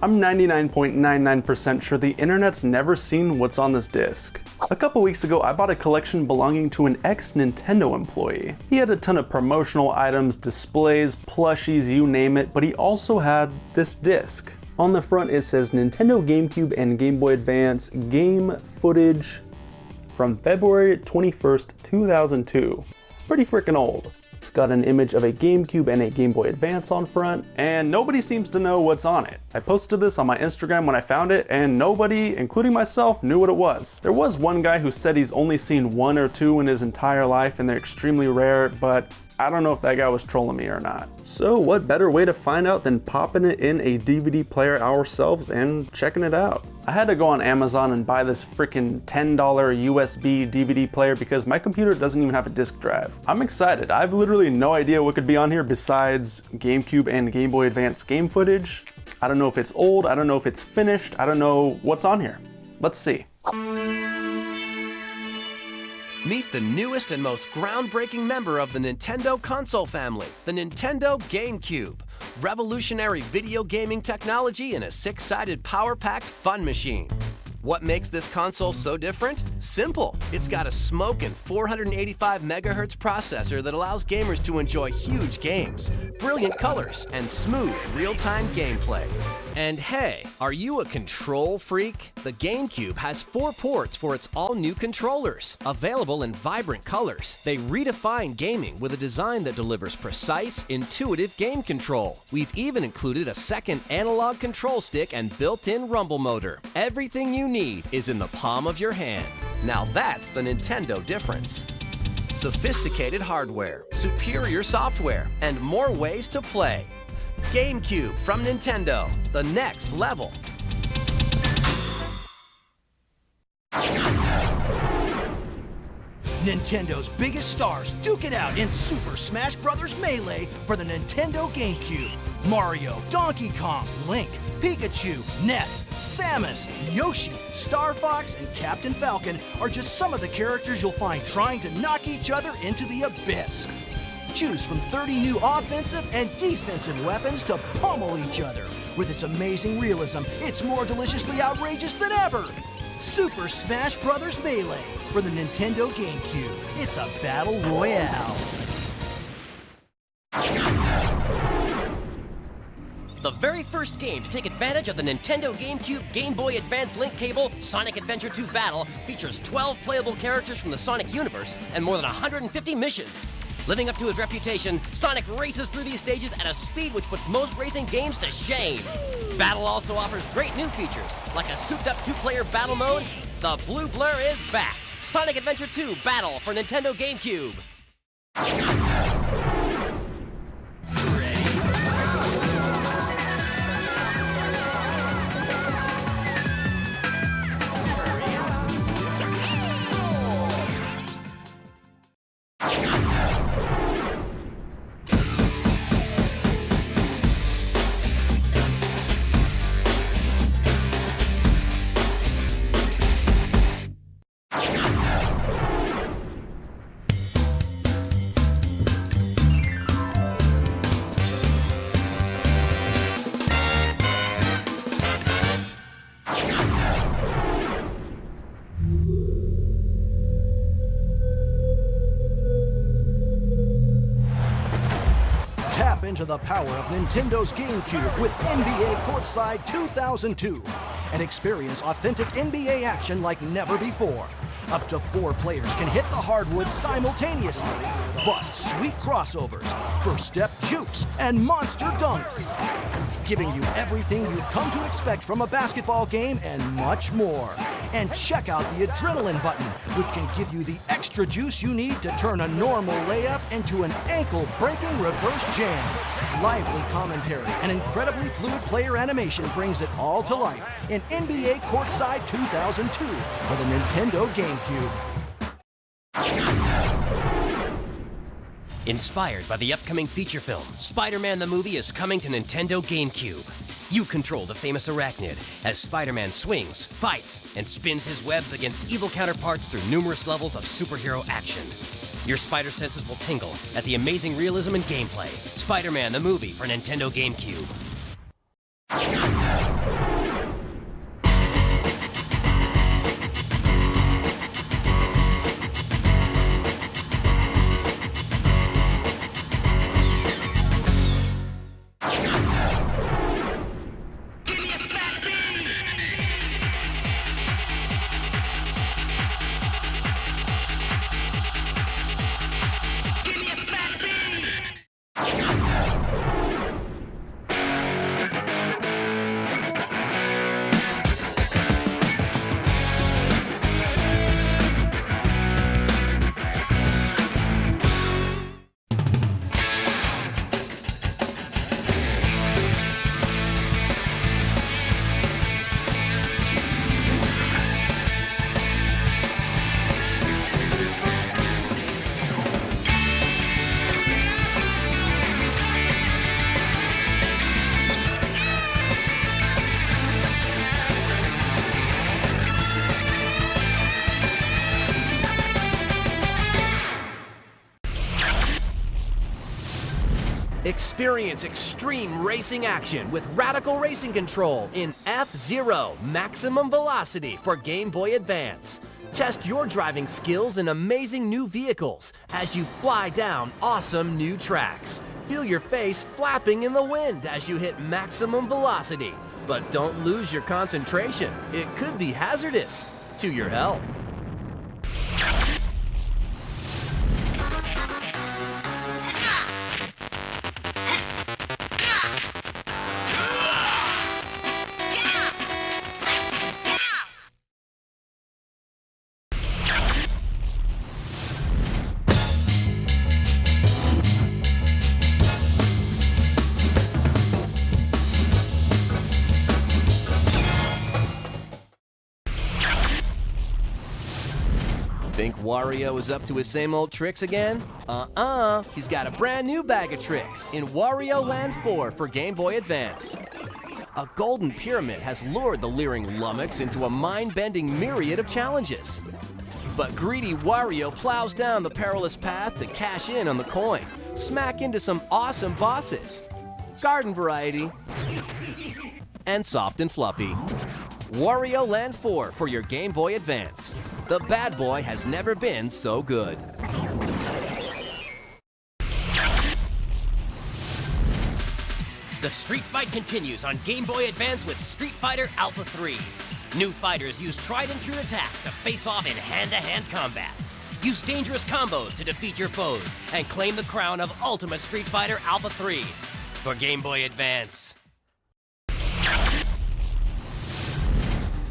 I'm 99.99% sure the internet's never seen what's on this disc. A couple weeks ago, I bought a collection belonging to an ex-Nintendo employee. He had a ton of promotional items, displays, plushies, you name it, but he also had this disc. On the front it says Nintendo GameCube and Game Boy Advance game footage from February 21st, 2002. It's pretty freaking old. It's got an image of a GameCube and a Game Boy Advance on front, and nobody seems to know what's on it. I posted this on my Instagram when I found it, and nobody, including myself, knew what it was. There was one guy who said he's only seen one or two in his entire life, and they're extremely rare, but I don't know if that guy was trolling me or not. So what better way to find out than popping it in a DVD player ourselves and checking it out. I had to go on Amazon and buy this freaking $10 USB DVD player because my computer doesn't even have a disk drive. I'm excited. I have literally no idea what could be on here besides GameCube and Game Boy Advance game footage. I don't know if it's old, I don't know if it's finished, I don't know what's on here. Let's see. Meet the newest and most groundbreaking member of the Nintendo console family, the Nintendo GameCube. Revolutionary video gaming technology in a 6-sided power-packed fun machine. What makes this console so different? Simple. It's got a smoking 485 megahertz processor that allows gamers to enjoy huge games, brilliant colors, and smooth real-time gameplay. And hey, are you a control freak? The GameCube has 4 ports for its all-new controllers, available in vibrant colors. They redefine gaming with a design that delivers precise, intuitive game control. We've even included a second analog control stick and built-in rumble motor. Everything you need is in the palm of your hand. Now that's the Nintendo difference. Sophisticated hardware, superior software, and more ways to play. GameCube from Nintendo, the next level. Nintendo's biggest stars duke it out in Super Smash Bros. Melee for the Nintendo GameCube. Mario, Donkey Kong, Link, Pikachu, Ness, Samus, Yoshi, Star Fox, and Captain Falcon are just some of the characters you'll find trying to knock each other into the abyss. Choose from 30 new offensive and defensive weapons to pummel each other. With its amazing realism, it's more deliciously outrageous than ever. Super Smash Bros. Melee for the Nintendo GameCube. It's a battle royale. The very first game to take advantage of the Nintendo GameCube Game Boy Advance link cable, Sonic Adventure 2 Battle, features 12 playable characters from the Sonic universe and more than 150 missions. Living up to his reputation, Sonic races through these stages at a speed which puts most racing games to shame. Battle also offers great new features, like a souped-up 2-player battle mode. The Blue Blur is back. Sonic Adventure 2 Battle for Nintendo GameCube. Tap into the power of Nintendo's GameCube with NBA Courtside 2002 and experience authentic NBA action like never before. Up to 4 players can hit the hardwood simultaneously, bust sweet crossovers, first step jukes, and monster dunks, giving you everything you've come to expect from a basketball game and much more. And check out the adrenaline button, which can give you the extra juice you need to turn a normal layup into an ankle-breaking reverse jam. Lively commentary and incredibly fluid player animation brings it all to life in NBA Courtside 2002 for the Nintendo GameCube. Inspired by the upcoming feature film, Spider-Man the Movie is coming to Nintendo GameCube. You control the famous Arachnid as Spider-Man swings, fights, and spins his webs against evil counterparts through numerous levels of superhero action. Your spider senses will tingle at the amazing realism and gameplay. Spider-Man the Movie for Nintendo GameCube. Experience extreme racing action with Radical Racing Control in F-Zero Maximum Velocity for Game Boy Advance. Test your driving skills in amazing new vehicles as you fly down awesome new tracks. Feel your face flapping in the wind as you hit maximum velocity. But don't lose your concentration. It could be hazardous to your health. Think Wario is up to his same old tricks again? He's got a brand new bag of tricks in Wario Land 4 for Game Boy Advance. A golden pyramid has lured the leering lummox into a mind-bending myriad of challenges. But greedy Wario plows down the perilous path to cash in on the coin, smack into some awesome bosses. Garden variety, and soft and fluffy. Wario Land 4 for your Game Boy Advance. The bad boy has never been so good. The street fight continues on Game Boy Advance with Street Fighter Alpha 3. New fighters use tried and true attacks to face off in hand-to-hand combat. Use dangerous combos to defeat your foes and claim the crown of Ultimate Street Fighter Alpha 3 for Game Boy Advance.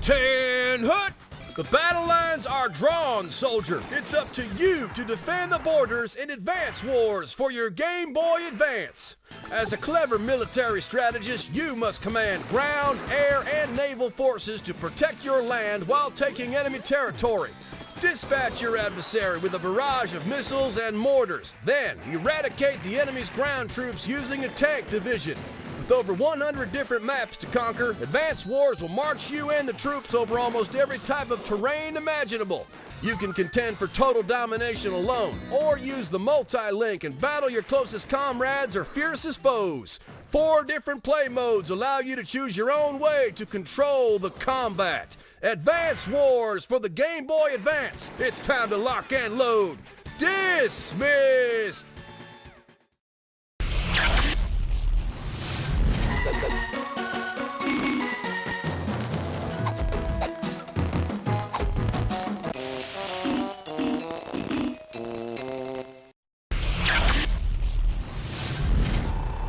10 hut! The battle lines are drawn, soldier. It's up to you to defend the borders in Advance Wars for your Game Boy Advance. As a clever military strategist, you must command ground, air, and naval forces to protect your land while taking enemy territory. Dispatch your adversary with a barrage of missiles and mortars. Then, eradicate the enemy's ground troops using a tank division. With over 100 different maps to conquer, Advance Wars will march you and the troops over almost every type of terrain imaginable. You can contend for total domination alone, or use the multi-link and battle your closest comrades or fiercest foes. 4 different play modes allow you to choose your own way to control the combat. Advance Wars for the Game Boy Advance. It's time to lock and load. Dismissed!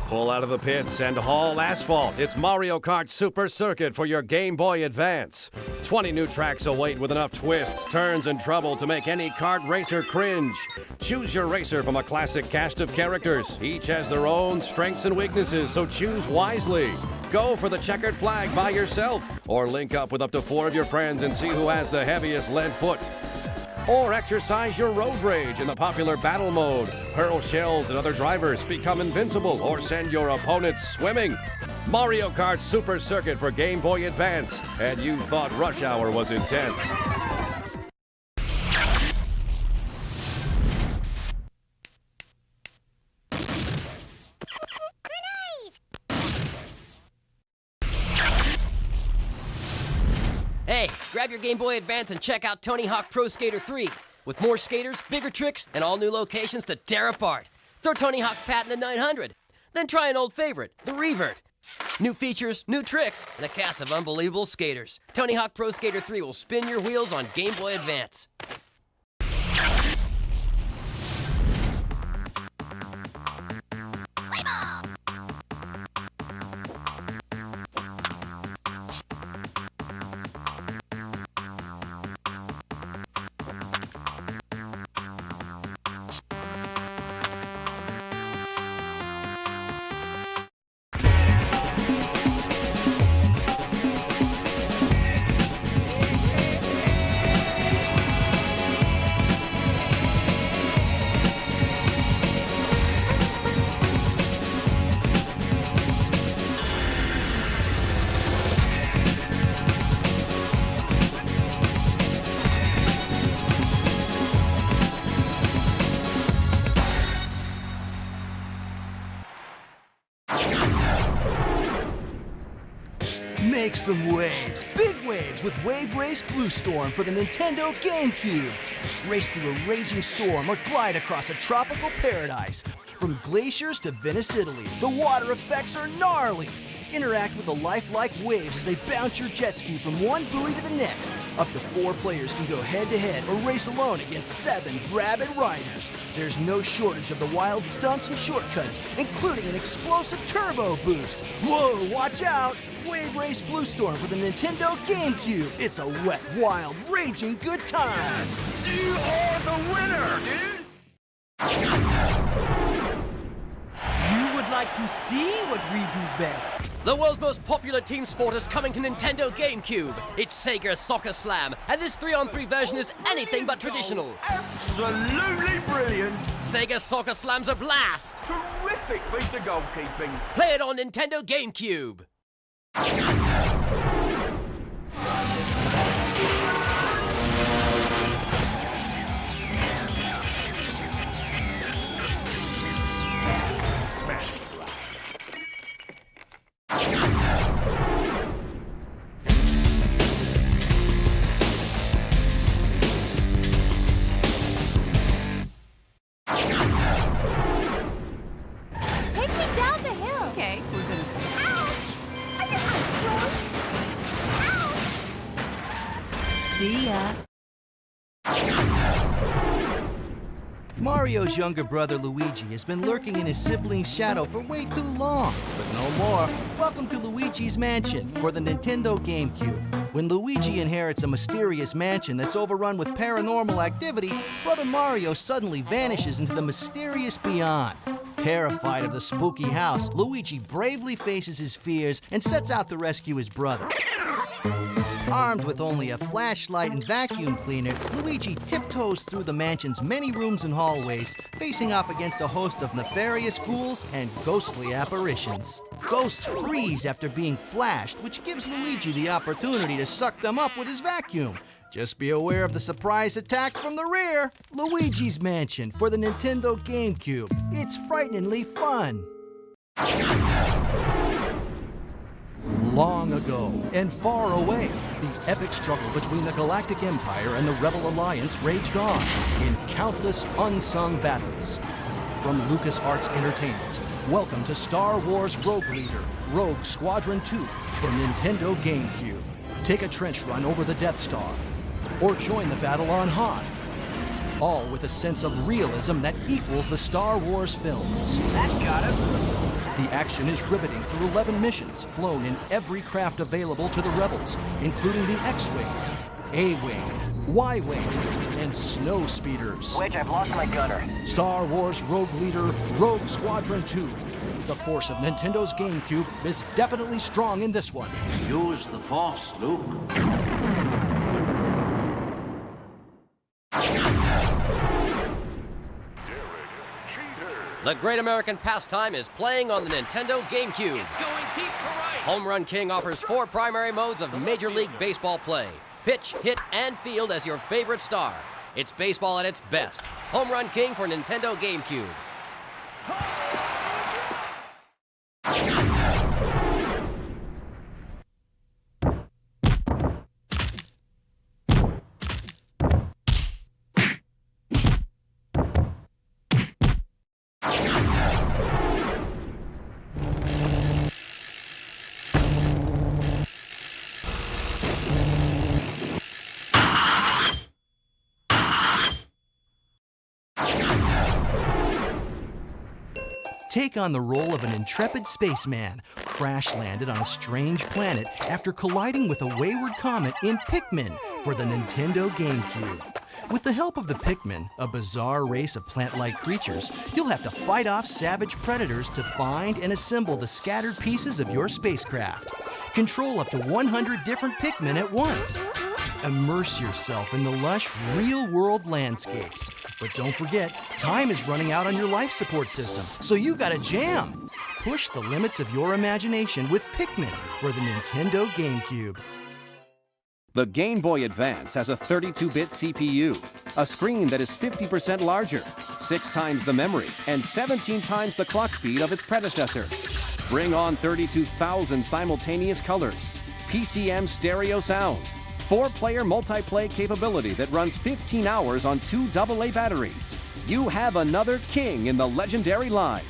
Pull out of the pits and haul asphalt. It's Mario Kart Super Circuit for your Game Boy Advance. 20 new tracks await with enough twists, turns, and trouble to make any kart racer cringe. Choose your racer from a classic cast of characters. Each has their own strengths and weaknesses, so choose wisely. Go for the checkered flag by yourself, or link up with up to 4 of your friends and see who has the heaviest lead foot. Or exercise your road rage in the popular battle mode. Hurl shells at other drivers, become invincible, or send your opponents swimming. Mario Kart Super Circuit for Game Boy Advance, and you thought Rush Hour was intense. Hey, grab your Game Boy Advance and check out Tony Hawk Pro Skater 3. With more skaters, bigger tricks, and all new locations to tear apart. Throw Tony Hawk's Patented 900. Then try an old favorite, the Revert. New features, new tricks, and a cast of unbelievable skaters. Tony Hawk Pro Skater 3 will spin your wheels on Game Boy Advance. Make some waves, big waves with Wave Race Blue Storm for the Nintendo GameCube. Race through a raging storm or glide across a tropical paradise. From glaciers to Venice, Italy, the water effects are gnarly. Interact with the lifelike waves as they bounce your jet ski from one buoy to the next. Up to 4 players can go head-to-head or race alone against 7 rabid riders. There's no shortage of the wild stunts and shortcuts, including an explosive turbo boost. Whoa, watch out! Wave Race Blue Storm for the Nintendo GameCube. It's a wet, wild, raging good time. You are the winner, dude! You would like to see what we do best. The world's most popular team sport is coming to Nintendo GameCube. It's Sega Soccer Slam, and this 3-on-3 version is anything but traditional. Absolutely brilliant. Sega Soccer Slam's a blast. Terrific piece of goalkeeping. Play it on Nintendo GameCube. Take me down the hill. Okay, we're gonna. Ouch! I just Ouch! See ya. Mario's younger brother Luigi has been lurking in his sibling's shadow for way too long. But no more. Welcome to Luigi's Mansion for the Nintendo GameCube. When Luigi inherits a mysterious mansion that's overrun with paranormal activity, Brother Mario suddenly vanishes into the mysterious beyond. Terrified of the spooky house, Luigi bravely faces his fears and sets out to rescue his brother. Armed with only a flashlight and vacuum cleaner, Luigi tiptoes through the mansion's many rooms and hallways, facing off against a host of nefarious ghouls and ghostly apparitions. Ghosts freeze after being flashed, which gives Luigi the opportunity to suck them up with his vacuum. Just be aware of the surprise attack from the rear. Luigi's Mansion for the Nintendo GameCube. It's frighteningly fun. Long ago and far away, the epic struggle between the Galactic Empire and the Rebel Alliance raged on in countless unsung battles. From LucasArts Entertainment, welcome to Star Wars Rogue Leader, Rogue Squadron 2 for Nintendo GameCube. Take a trench run over the Death Star, or join the battle on Hoth. All with a sense of realism that equals the Star Wars films. That got him. The action is riveting through 11 missions, flown in every craft available to the Rebels, including the X-Wing, A-Wing, Y-Wing, and Snow Speeders. Wait, I've lost my gunner. Star Wars Rogue Leader, Rogue Squadron 2. The force of Nintendo's GameCube is definitely strong in this one. Use the Force, Luke. The great American pastime is playing on the Nintendo GameCube. It's going deep to right. Home Run King offers 4 primary modes of Major League Baseball play. Pitch, hit, and field as your favorite star. It's baseball at its best. Home Run King for Nintendo GameCube. Take on the role of an intrepid spaceman, crash-landed on a strange planet after colliding with a wayward comet in Pikmin for the Nintendo GameCube. With the help of the Pikmin, a bizarre race of plant-like creatures, you'll have to fight off savage predators to find and assemble the scattered pieces of your spacecraft. Control up to 100 different Pikmin at once. Immerse yourself in the lush, real-world landscapes. But don't forget, time is running out on your life support system, so you gotta jam! Push the limits of your imagination with Pikmin for the Nintendo GameCube. The Game Boy Advance has a 32-bit CPU, a screen that is 50% larger, 6 times the memory, and 17 times the clock speed of its predecessor. Bring on 32,000 simultaneous colors. PCM stereo sound, 4-player multiplay capability that runs 15 hours on 2 AA batteries. You have another king in the legendary line.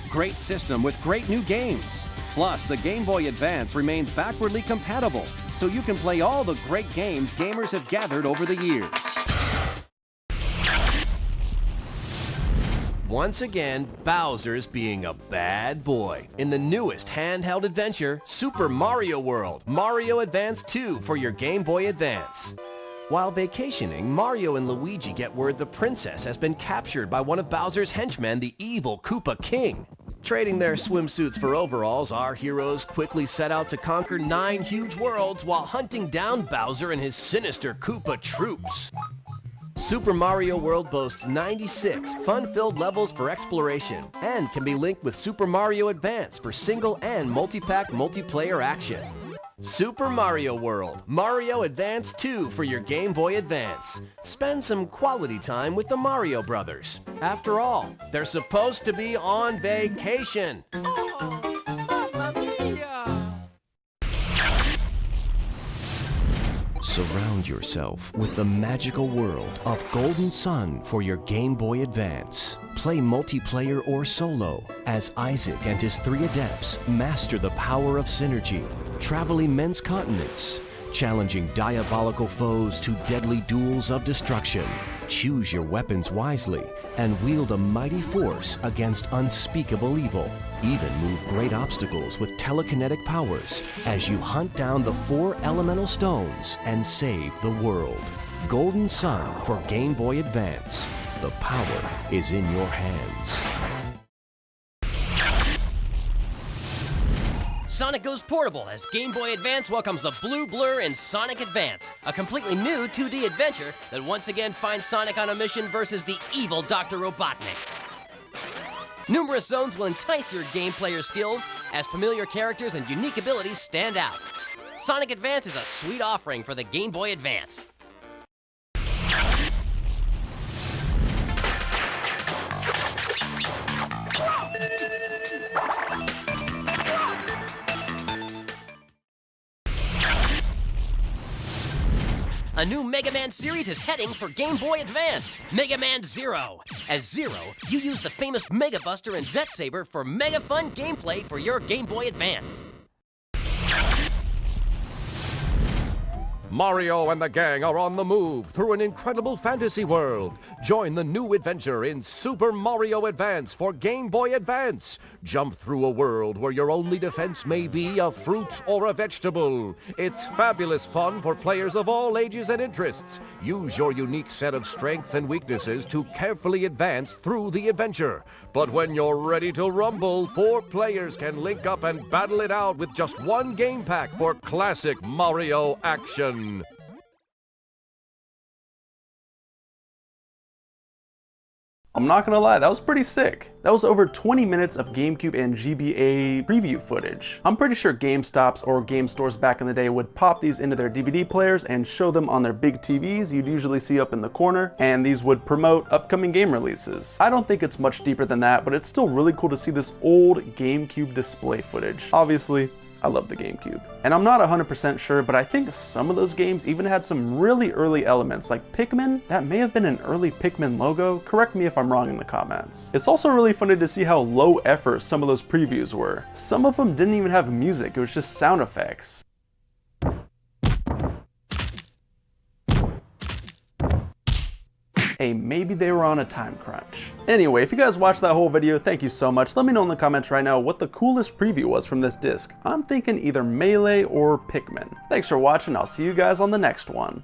Great system with great new games. Plus, the Game Boy Advance remains backwardly compatible, so you can play all the great games gamers have gathered over the years. Once again, Bowser's being a bad boy in the newest handheld adventure, Super Mario World, Mario Advance 2 for your Game Boy Advance. While vacationing, Mario and Luigi get word the princess has been captured by one of Bowser's henchmen, the evil Koopa King. Trading their swimsuits for overalls, our heroes quickly set out to conquer 9 huge worlds while hunting down Bowser and his sinister Koopa troops. Super Mario World boasts 96 fun-filled levels for exploration and can be linked with Super Mario Advance for single and multi-pack multiplayer action. Super Mario World, Mario Advance 2 for your Game Boy Advance. Spend some quality time with the Mario Brothers. After all, they're supposed to be on vacation. Surround yourself with the magical world of Golden Sun for your Game Boy Advance. Play multiplayer or solo as Isaac and his 3 adepts master the power of synergy, travel immense continents, challenging diabolical foes to deadly duels of destruction. Choose your weapons wisely and wield a mighty force against unspeakable evil. Even move great obstacles with telekinetic powers as you hunt down the 4 elemental stones and save the world. Golden Sun for Game Boy Advance. The power is in your hands. Sonic goes portable as Game Boy Advance welcomes the Blue Blur in Sonic Advance, a completely new 2D adventure that once again finds Sonic on a mission versus the evil Dr. Robotnik. Numerous zones will entice your game player skills as familiar characters and unique abilities stand out. Sonic Advance is a sweet offering for the Game Boy Advance. A new Mega Man series is heading for Game Boy Advance, Mega Man Zero. As Zero, you use the famous Mega Buster and Zet Saber for mega fun gameplay for your Game Boy Advance. Mario and the gang are on the move through an incredible fantasy world. Join the new adventure in Super Mario Advance for Game Boy Advance. Jump through a world where your only defense may be a fruit or a vegetable. It's fabulous fun for players of all ages and interests. Use your unique set of strengths and weaknesses to carefully advance through the adventure. But when you're ready to rumble, 4 players can link up and battle it out with just 1 game pack for classic Mario action. I'm not gonna lie, that was pretty sick. That was over 20 minutes of GameCube and GBA preview footage. I'm pretty sure GameStops or game stores back in the day would pop these into their DVD players and show them on their big TVs you'd usually see up in the corner, and these would promote upcoming game releases. I don't think it's much deeper than that, but it's still really cool to see this old GameCube display footage. Obviously, I love the GameCube. And I'm not 100% sure, but I think some of those games even had some really early elements, like Pikmin. That may have been an early Pikmin logo. Correct me if I'm wrong in the comments. It's also really funny to see how low effort some of those previews were. Some of them didn't even have music, it was just sound effects. Hey, maybe they were on a time crunch. Anyway, if you guys watched that whole video, thank you so much. Let me know in the comments right now what the coolest preview was from this disc. I'm thinking either Melee or Pikmin. Thanks for watching, I'll see you guys on the next one.